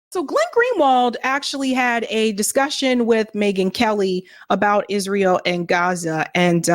So Glenn Greenwald actually had a discussion with Megyn Kelly about Israel and Gaza. And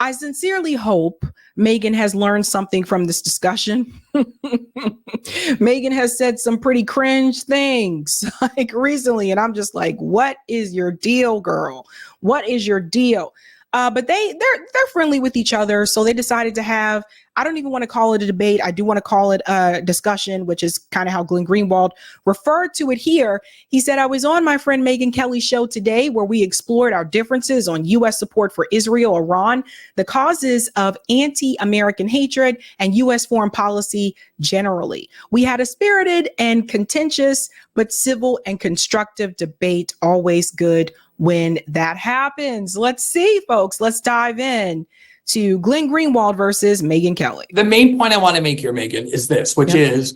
I sincerely hope Megyn has learned something from this discussion. Megyn has said some pretty cringe things like recently. And I'm just like, what is your deal, girl? What is your deal? But they're friendly with each other. So they decided to have, I don't even want to call it a debate. I do want to call it a discussion, which is kind of how Glenn Greenwald referred to it here. He said, I was on my friend Megyn Kelly's show today where we explored our differences on U.S. support for Israel, Iran, the causes of anti-American hatred, and U.S. foreign policy generally. We had a spirited and contentious, but civil and constructive debate. Always good when that happens. Let's see, folks. Let's dive in to Glenn Greenwald versus Megyn Kelly. The main point I want to make here, Megyn, is this, which is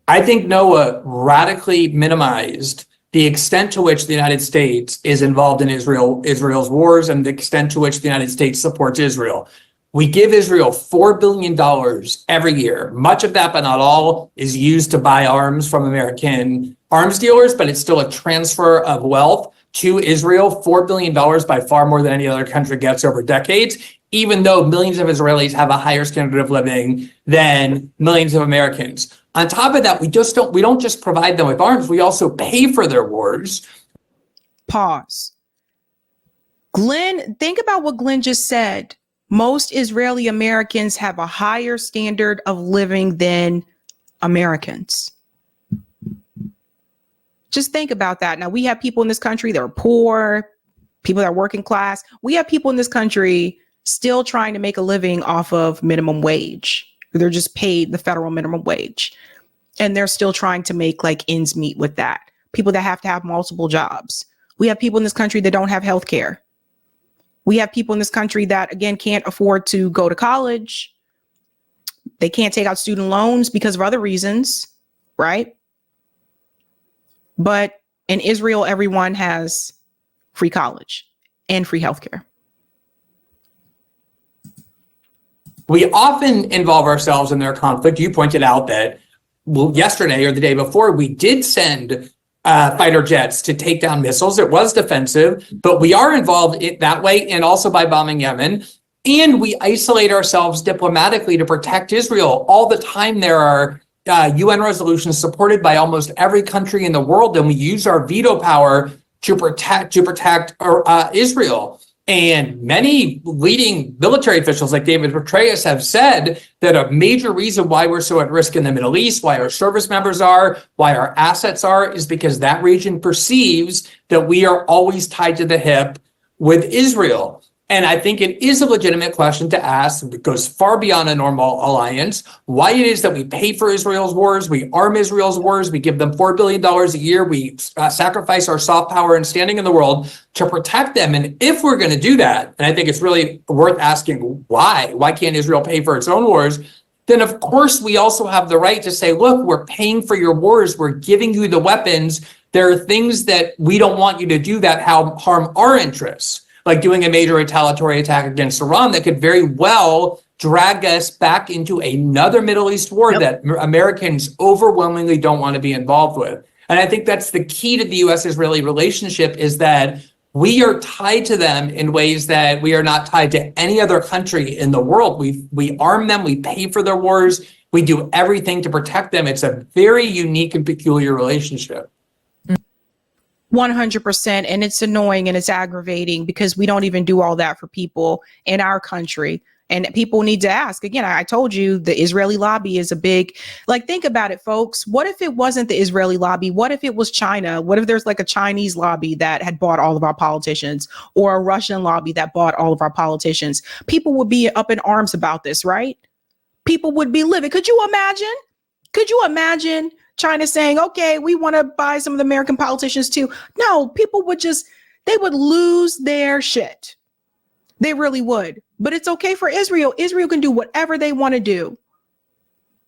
I think Noah radically minimized the extent to which the United States is involved in Israel's wars and the extent to which the United States supports Israel. We give Israel $4 billion every year. Much of that, but not all, is used to buy arms from American arms dealers, but it's still a transfer of wealth to Israel. $4 billion, by far more than any other country gets over decades, even though millions of Israelis have a higher standard of living than millions of Americans. On top of that, we don't just provide them with arms, we also pay for their wars. Pause. Glenn, think about what Glenn just said. Most Israeli Americans have a higher standard of living than Americans. Just think about that. Now, we have people in this country that are poor, people that are working class. We have people in this country still trying to make a living off of minimum wage. They're just paid the federal minimum wage. And they're still trying to make like ends meet with that. People that have to have multiple jobs. We have people in this country that don't have health care. We have people in this country that, again, can't afford to go to college. They can't take out student loans because of other reasons, right? But in Israel, everyone has free college and free healthcare. We often involve ourselves in their conflict. You pointed out that yesterday or the day before, we did send fighter jets to take down missiles. It was defensive, but we are involved in that way, and also by bombing Yemen. And we isolate ourselves diplomatically to protect Israel. All the time there are UN resolutions supported by almost every country in the world, and we use our veto power to protect Israel. And many leading military officials like David Petraeus have said that a major reason why we're so at risk in the Middle East, why our service members are, why our assets are, is because that region perceives that we are always tied to the hip with Israel. And I think it is a legitimate question to ask, it goes far beyond a normal alliance, why it is that we pay for Israel's wars, we arm Israel's wars, we give them $4 billion a year, we sacrifice our soft power and standing in the world to protect them. And if we're going to do that, and I think it's really worth asking why can't Israel pay for its own wars? Then of course we also have the right to say, look, we're paying for your wars, we're giving you the weapons. There are things that we don't want you to do that harm our interests, like doing a major retaliatory attack against Iran that could very well drag us back into another Middle East war that Americans overwhelmingly don't want to be involved with. And I think that's the key to the U.S.-Israeli relationship, is that we are tied to them in ways that we are not tied to any other country in the world. We arm them, we pay for their wars, we do everything to protect them. It's a very unique and peculiar relationship. 100%. And it's annoying and it's aggravating because we don't even do all that for people in our country. And people need to ask. Again, I told you the Israeli lobby is a big, like, think about it, folks. What if it wasn't the Israeli lobby? What if it was China? What if there's like a Chinese lobby that had bought all of our politicians, or a Russian lobby that bought all of our politicians? People would be up in arms about this, right? People would be livid. Could you imagine? Could you imagine China saying, okay, we want to buy some of the American politicians too? No, people would they would lose their shit. They really would. But it's okay for Israel. Israel can do whatever they want to do.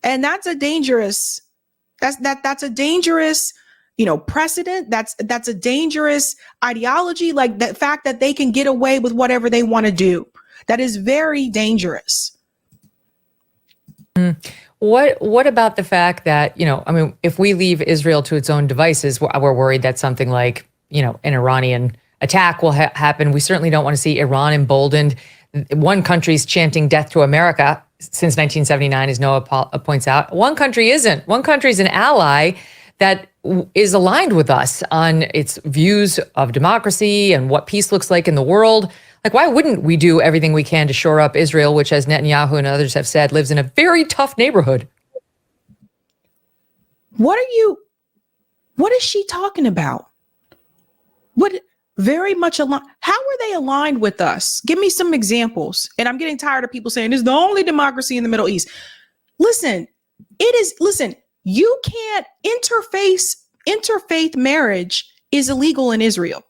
And that's a dangerous, that's a dangerous, precedent. That's a dangerous ideology. Like the fact that they can get away with whatever they want to do. That is very dangerous. What about the fact that, I mean, if we leave Israel to its own devices, we're worried that something like, an Iranian attack will happen. We certainly don't want to see Iran emboldened. One country's chanting death to America since 1979, as Noah points out. One country isn't. One country's an ally that is aligned with us on its views of democracy and what peace looks like in the world. Like, why wouldn't we do everything we can to shore up Israel, which, as Netanyahu and others have said, lives in a very tough neighborhood? What is she talking about? What very much aligned? How are they aligned with us? Give me some examples. And I'm getting tired of people saying it's the only democracy in the Middle East. Listen, you can't interfaith marriage is illegal in Israel.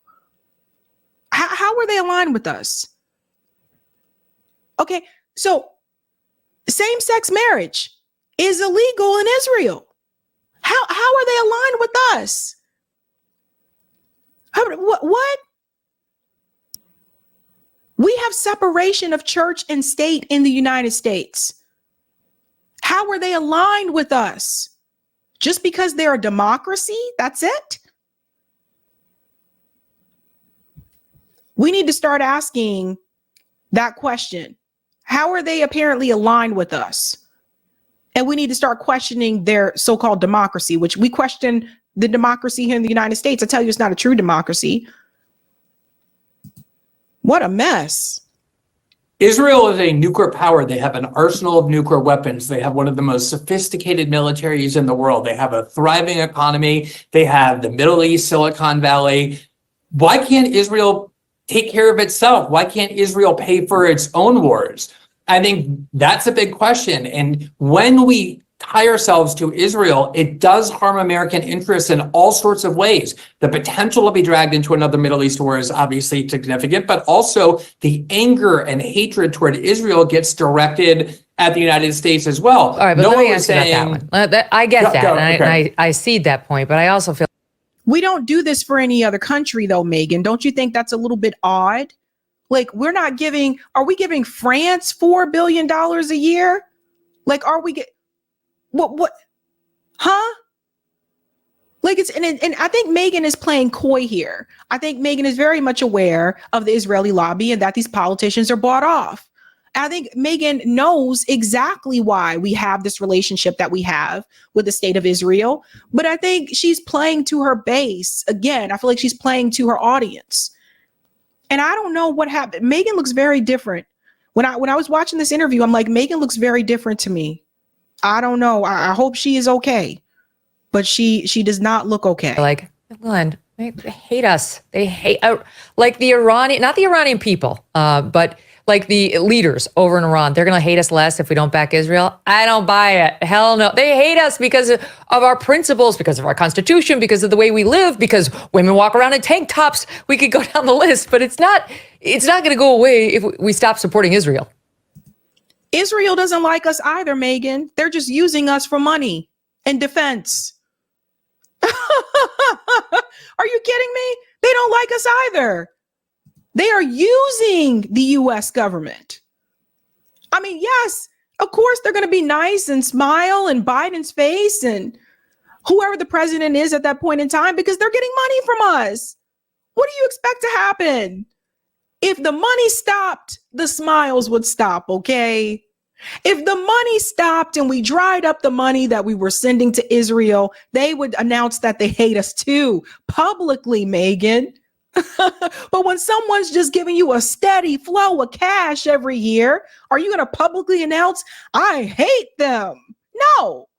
How are they aligned with us? Okay, so same-sex marriage is illegal in Israel. How are they aligned with us? What? We have separation of church and state in the United States. How are they aligned with us? Just because they're a democracy, that's it? We need to start asking that question. How are they apparently aligned with us? And we need to start questioning their so-called democracy, which we question the democracy here in the United States. I tell you, it's not a true democracy. What a mess. Israel is a nuclear power. They have an arsenal of nuclear weapons. They have one of the most sophisticated militaries in the world. They have a thriving economy. They have the Middle East, Silicon Valley. Why can't Israel take care of itself? Why can't Israel pay for its own wars? I think that's a big question. And when we tie ourselves to Israel, it does harm American interests in all sorts of ways. The potential to be dragged into another Middle East war is obviously significant, but also the anger and hatred toward Israel gets directed at the United States as well. All right, but let me ask you about that one. I get that, and I see that point, but I also feel we don't do this for any other country, though, Megyn. Don't you think that's a little bit odd? Like, are we giving France $4 billion a year? Like, are we what, huh? Like, and I think Megyn is playing coy here. I think Megyn is very much aware of the Israeli lobby and that these politicians are bought off. I think Megyn knows exactly why we have this relationship that we have with the state of Israel. But I think she's playing to her base. Again, I feel like she's playing to her audience. And I don't know what happened. Megyn looks very different. When I was watching this interview, I'm like, Megyn looks very different to me. I don't know. I hope she is okay. But she does not look okay. Like, Glenn, they hate us. They hate, like the Iranian, not the Iranian people, but like the leaders over in Iran. They're going to hate us less if we don't back Israel. I don't buy it. Hell no. They hate us because of our principles, because of our constitution, because of the way we live, because women walk around in tank tops. We could go down the list, but it's not going to go away if we stop supporting Israel. Israel doesn't like us either, Megyn. They're just using us for money and defense. Are you kidding me? They don't like us either. They are using the US government. I mean, yes, of course, they're going to be nice and smile in Biden's face and whoever the president is at that point in time, because they're getting money from us. What do you expect to happen? If the money stopped, the smiles would stop, okay? If the money stopped and we dried up the money that we were sending to Israel, they would announce that they hate us too, publicly, Megyn. But when someone's just giving you a steady flow of cash every year, are you going to publicly announce, I hate them? No.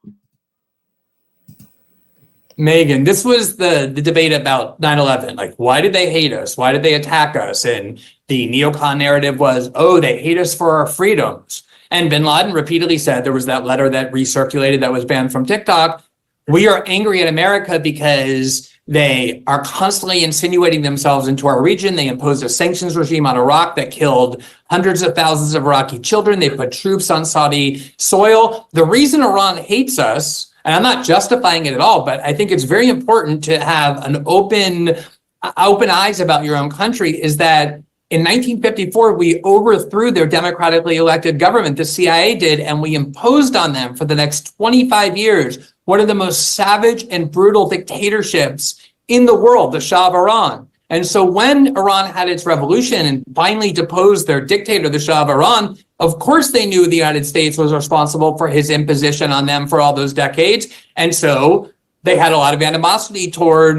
Megyn, this was the debate about 9/11. Like, why did they hate us? Why did they attack us? And the neocon narrative was, oh, they hate us for our freedoms. And bin Laden repeatedly said, there was that letter that recirculated that was banned from TikTok. We are angry at America because they are constantly insinuating themselves into our region. They imposed a sanctions regime on Iraq that killed hundreds of thousands of Iraqi children. They put troops on Saudi soil. The reason Iran hates us, and I'm not justifying it at all, but I think it's very important to have an open eyes about your own country, is that In 1954, we overthrew their democratically elected government, the CIA did, and we imposed on them for the next 25 years one of the most savage and brutal dictatorships in the world, the Shah of Iran. And so when Iran had its revolution and finally deposed their dictator, the Shah of Iran, of course they knew the United States was responsible for his imposition on them for all those decades. And so they had a lot of animosity toward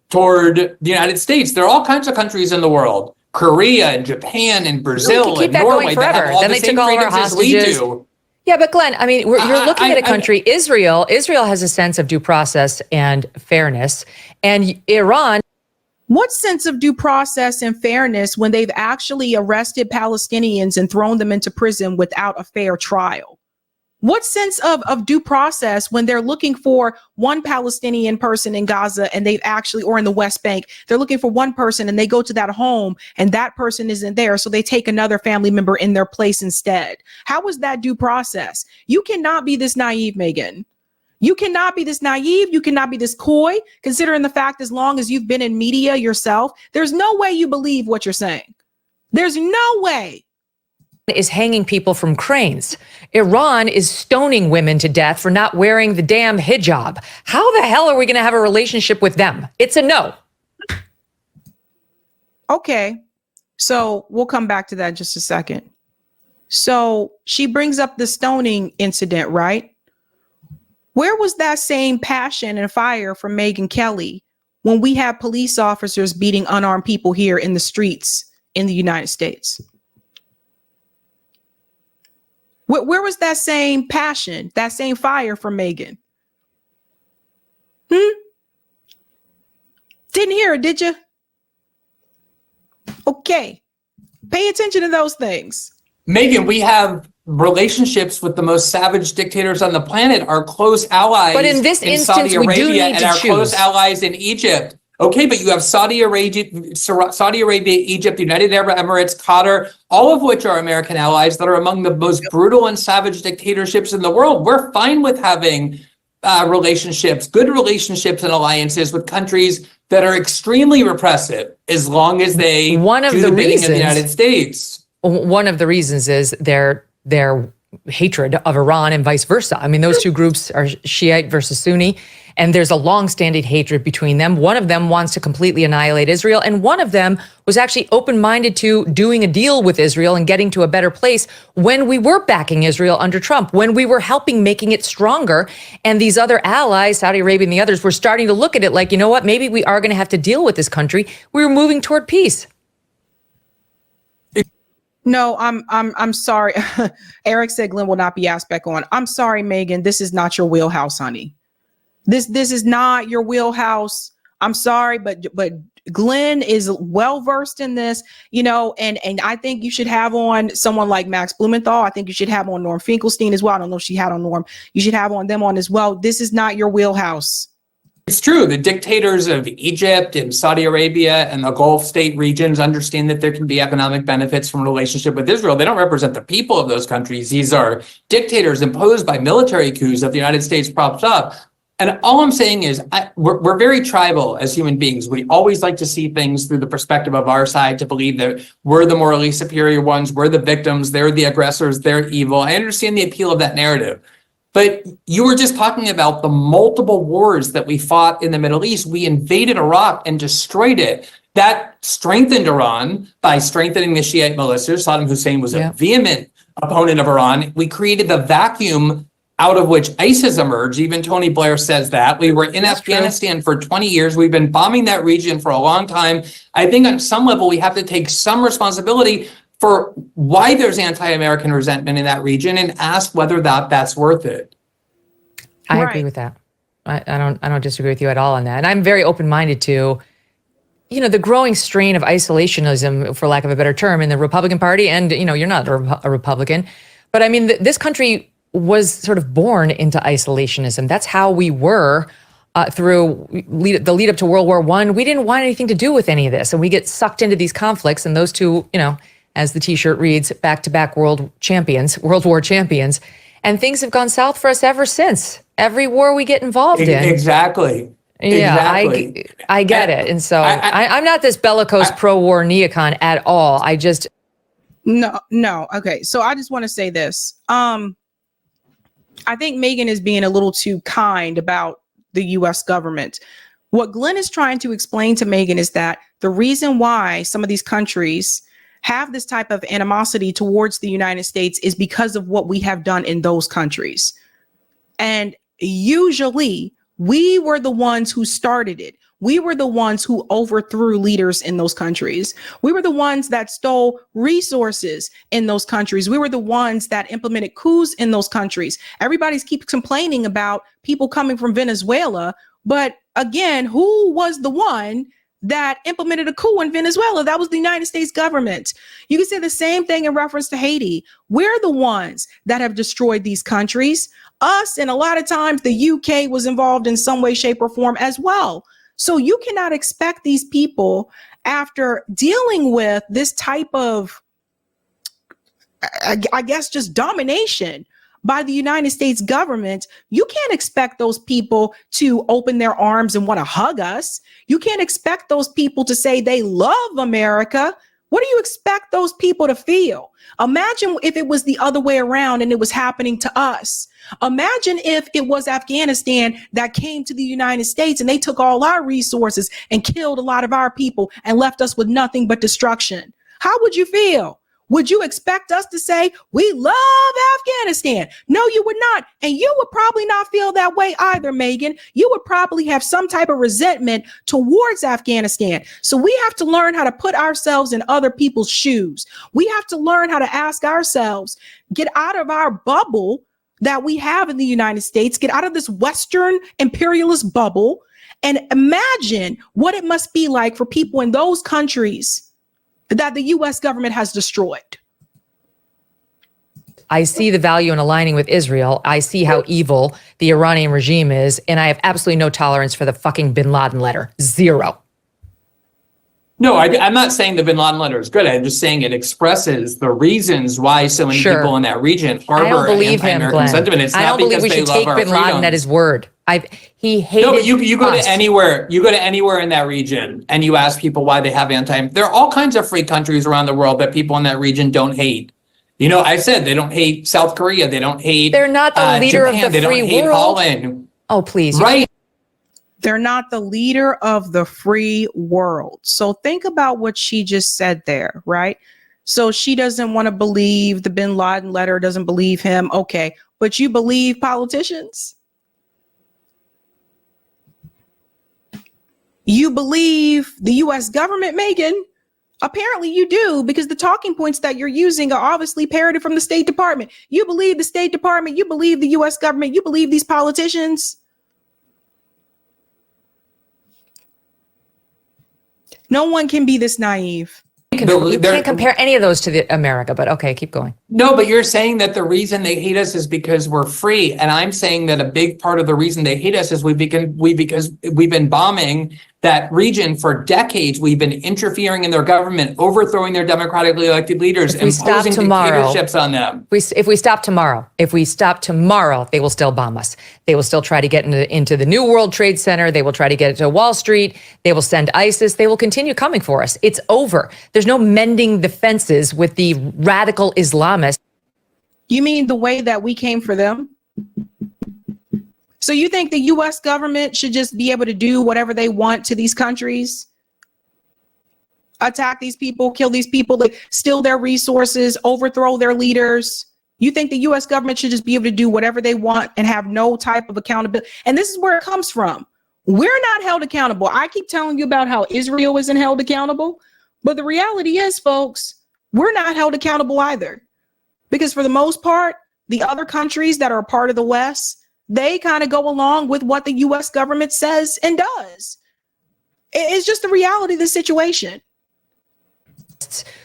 the United States. There are all kinds of countries in the world, Korea and Japan and Brazil and Norway, that have all the same freedoms as we do. Yeah, but Glenn, I mean, you're looking at a country, Israel. Israel has a sense of due process and fairness, and Iran. What sense of due process and fairness when they've actually arrested Palestinians and thrown them into prison without a fair trial? What sense of due process when they're looking for one Palestinian person in Gaza and they've actually, or in the West Bank, they're looking for one person and they go to that home and that person isn't there. So they take another family member in their place instead. How is that due process? You cannot be this naive, Megyn. You cannot be this naive. You cannot be this coy, considering the fact as long as you've been in media yourself, there's no way you believe what you're saying. There's no way. Is hanging people from cranes. Iran is stoning women to death for not wearing the damn hijab. How the hell are we going to have a relationship with them? It's a no. Okay. So we'll come back to that in just a second. So she brings up the stoning incident, right? Where was that same passion and fire from Megyn Kelly when we have police officers beating unarmed people here in the streets in the United States? Where was that same passion, that same fire from Megyn? Didn't hear it, did you? Okay. Pay attention to those things. Megyn, we have relationships with the most savage dictators on the planet, our close allies. But in this instance, Saudi Arabia, we do need and to our choose. close allies in Egypt. Okay, but you have Saudi Arabia, Egypt, the United Arab Emirates, Qatar, all of which are American allies that are among the most brutal and savage dictatorships in the world. We're fine with having relationships, good relationships and alliances with countries that are extremely repressive, as long as they do the bidding of the United States. One of the reasons is their hatred of Iran and vice versa. I mean, those two groups are Shiite versus Sunni, and there's a long-standing hatred between them. One of them wants to completely annihilate Israel, and one of them was actually open-minded to doing a deal with Israel and getting to a better place when we were backing Israel under Trump, when we were helping making it stronger. And these other allies, Saudi Arabia and the others, were starting to look at it like, you know what, maybe we are going to have to deal with this country. We were moving toward peace. No, I'm sorry. Eric said Glenn will not be asked back on. I'm sorry, Megyn. This is not your wheelhouse, honey. This is not your wheelhouse. I'm sorry, but Glenn is well versed in this, you know, and I think you should have on someone like Max Blumenthal. I think you should have on Norm Finkelstein as well. I don't know if she had on Norm. You should have on them on as well. This is not your wheelhouse. It's true. The dictators of Egypt and Saudi Arabia and the Gulf state regions understand that there can be economic benefits from a relationship with Israel. They don't represent the people of those countries. These are dictators imposed by military coups that the United States props up. And all I'm saying is we're very tribal as human beings. We always like to see things through the perspective of our side, to believe that we're the morally superior ones, we're the victims, they're the aggressors, they're evil. I understand the appeal of that narrative. But you were just talking about the multiple wars that we fought in the Middle East. We invaded Iraq and destroyed it. That strengthened Iran by strengthening the Shiite militias. Saddam Hussein was a vehement opponent of Iran. We created the vacuum out of which ISIS emerged. Even Tony Blair says that. We were in Afghanistan for 20 years. We've been bombing that region for a long time. I think on some level, we have to take some responsibility for why there's anti-American resentment in that region and ask whether that's worth it. I agree with that. I don't disagree with you at all on that. And I'm very open-minded to, you know, the growing strain of isolationism, for lack of a better term, in the Republican Party. And, you know, you're not a Republican, but I mean, this country was sort of born into isolationism. That's how we were through the lead up to World War I. We didn't want anything to do with any of this. And we get sucked into these conflicts, and those two, you know, as the t-shirt reads, back-to-back world war champions. And things have gone south for us ever since. Every war we get involved in. Exactly. Yeah, Exactly. I get it. And so I'm not this bellicose pro-war neocon at all. I just No. Okay. So I just want to say this. I think Megyn is being a little too kind about the US government. What Glenn is trying to explain to Megyn is that the reason why some of these countries have this type of animosity towards the United States is because of what we have done in those countries. And usually we were the ones who started it. We were the ones who overthrew leaders in those countries. We were the ones that stole resources in those countries. We were the ones that implemented coups in those countries. Everybody keeps complaining about people coming from Venezuela. But again, who was the one that implemented a coup in Venezuela? That was the United States government. You can say the same thing in reference to Haiti. We're the ones that have destroyed these countries. Us, and a lot of times the UK was involved in some way, shape, or form as well. So you cannot expect these people, after dealing with this type of, I guess, just domination by the United States government, you can't expect those people to open their arms and want to hug us. You can't expect those people to say they love America. What do you expect those people to feel? Imagine if it was the other way around and it was happening to us. Imagine if it was Afghanistan that came to the United States and they took all our resources and killed a lot of our people and left us with nothing but destruction. How would you feel? Would you expect us to say, we love Afghanistan? No, you would not. And you would probably not feel that way either, Megyn. You would probably have some type of resentment towards Afghanistan. So we have to learn how to put ourselves in other people's shoes. We have to learn how to ask ourselves, get out of our bubble that we have in the United States, get out of this Western imperialist bubble, and imagine what it must be like for people in those countries that the US government has destroyed. I see the value in aligning with Israel. I see how evil the Iranian regime is, and I have absolutely no tolerance for the fucking bin Laden letter. Zero. No, I'm not saying the bin Laden letter is good. I'm just saying it expresses the reasons why so many people in that region harbor anti-American sentiment. It's not because they love our freedom. Bin Laden at his word. He hated. No, but you go to anywhere. You go to anywhere in that region, and you ask people why they have anti. There are all kinds of free countries around the world that people in that region don't hate. You know, I said they don't hate South Korea. They don't hate. They're not the leader Japan. of the free world. They don't hate Holland. Oh, please. Right. They're not the leader of the free world. So think about what she just said there, right? So she doesn't want to believe the bin Laden letter, doesn't believe him. Okay, but you believe politicians? You believe the US government, Megyn? Apparently you do, because the talking points that you're using are obviously parroted from the State Department. You believe the State Department, you believe the US government, you believe these politicians. No one can be this naive. You can't compare any of those to America, but okay, keep going. No, but you're saying that the reason they hate us is because we're free. And I'm saying that a big part of the reason they hate us is because we've been bombing that region for decades. We've been interfering in their government, overthrowing their democratically elected leaders, imposing dictatorships on them. If we stop tomorrow, they will still bomb us. They will still try to get into the New World Trade Center. They will try to get to Wall Street. They will send ISIS. They will continue coming for us. It's over. There's no mending the fences with the radical Islamists. You mean the way that we came for them? So you think the US government should just be able to do whatever they want to these countries? Attack these people, kill these people, like steal their resources, overthrow their leaders? You think the US government should just be able to do whatever they want and have no type of accountability? And this is where it comes from. We're not held accountable. I keep telling you about how Israel isn't held accountable, but the reality is, folks, we're not held accountable either. Because for the most part, the other countries that are a part of the West, they kind of go along with what the US government says and does. It's just the reality of the situation.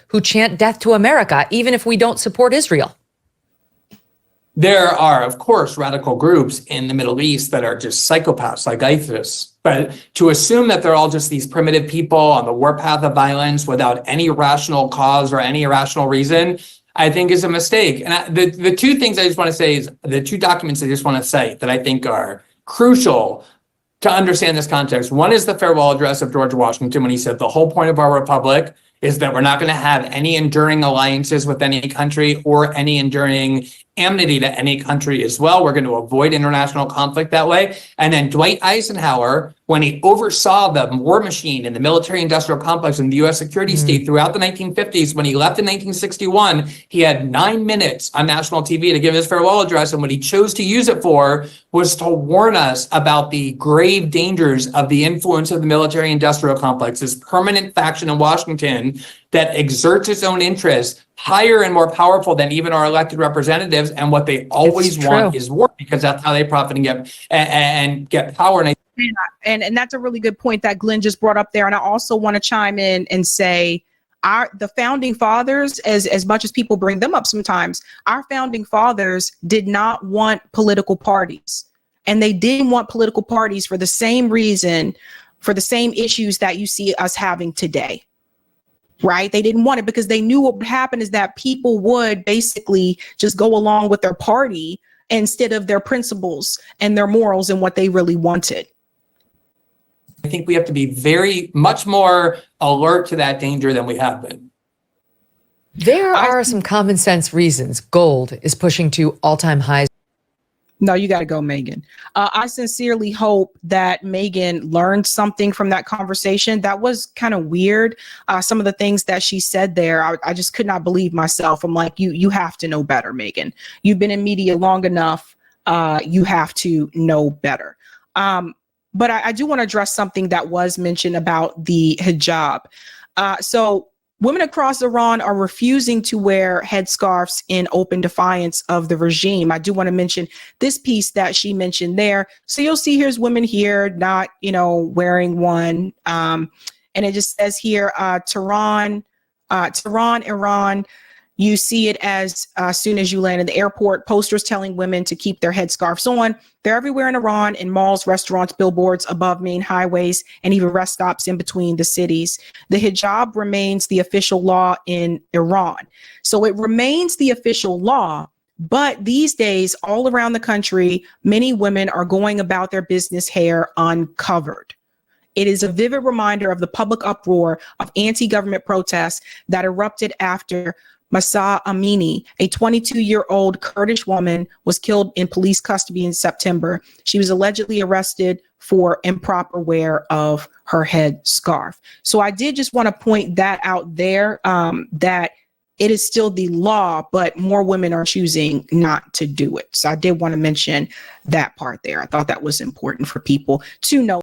Who chant death to America, even if we don't support Israel. There are, of course, radical groups in the Middle East that are just psychopaths like ISIS. But to assume that they're all just these primitive people on the warpath of violence without any rational cause or any rational reason, I think is a mistake. And the two things I just want to say is the two documents I just want to cite that I think are crucial to understand this context. One is the farewell address of George Washington when he said the whole point of our republic is that we're not going to have any enduring alliances with any country or any enduring enmity to any country as well. We're going to avoid international conflict that way. And then Dwight Eisenhower, when he oversaw the war machine in the military-industrial complex in the U.S. security state throughout the 1950s, when he left in 1961, he had 9 minutes on national TV to give his farewell address. And what he chose to use it for was to warn us about the grave dangers of the influence of the military-industrial complex, this permanent faction in Washington that exerts its own interests higher and more powerful than even our elected representatives. And what they always want is war, because that's how they profit and get power. And that's a really good point that Glenn just brought up there. And I also want to chime in and say the founding fathers, as much as people bring them up sometimes, our founding fathers did not want political parties. And they didn't want political parties for the same reason, for the same issues that you see us having today. Right? They didn't want it because they knew what would happen is that people would basically just go along with their party instead of their principles and their morals and what they really wanted. I think we have to be very much more alert to that danger than we have been. There are some common sense reasons gold is pushing to all-time highs. No, you got to go, Megyn. I sincerely hope that Megyn learned something from that conversation. That was kind of weird. Some of the things that she said there, I just could not believe myself. I'm like, you have to know better, Megyn. You've been in media long enough. You have to know better. But I do want to address something that was mentioned about the hijab. So women across Iran are refusing to wear headscarves in open defiance of the regime. I do want to mention this piece that she mentioned there. So you'll see here's women here not, wearing one. And it just says here, Tehran, Iran. You see it as soon as you land in the airport, posters telling women to keep their headscarves on. They're everywhere in Iran, in malls, restaurants, billboards, above main highways, and even rest stops in between the cities. The hijab remains the official law in Iran. So it remains the official law, but these days, all around the country, many women are going about their business hair uncovered. It is a vivid reminder of the public uproar of anti-government protests that erupted after Mahsa Amini, a 22-year-old Kurdish woman, was killed in police custody in September. She was allegedly arrested for improper wear of her head scarf. So I did just want to point that out there, that it is still the law, but more women are choosing not to do it. So I did want to mention that part there. I thought that was important for people to know.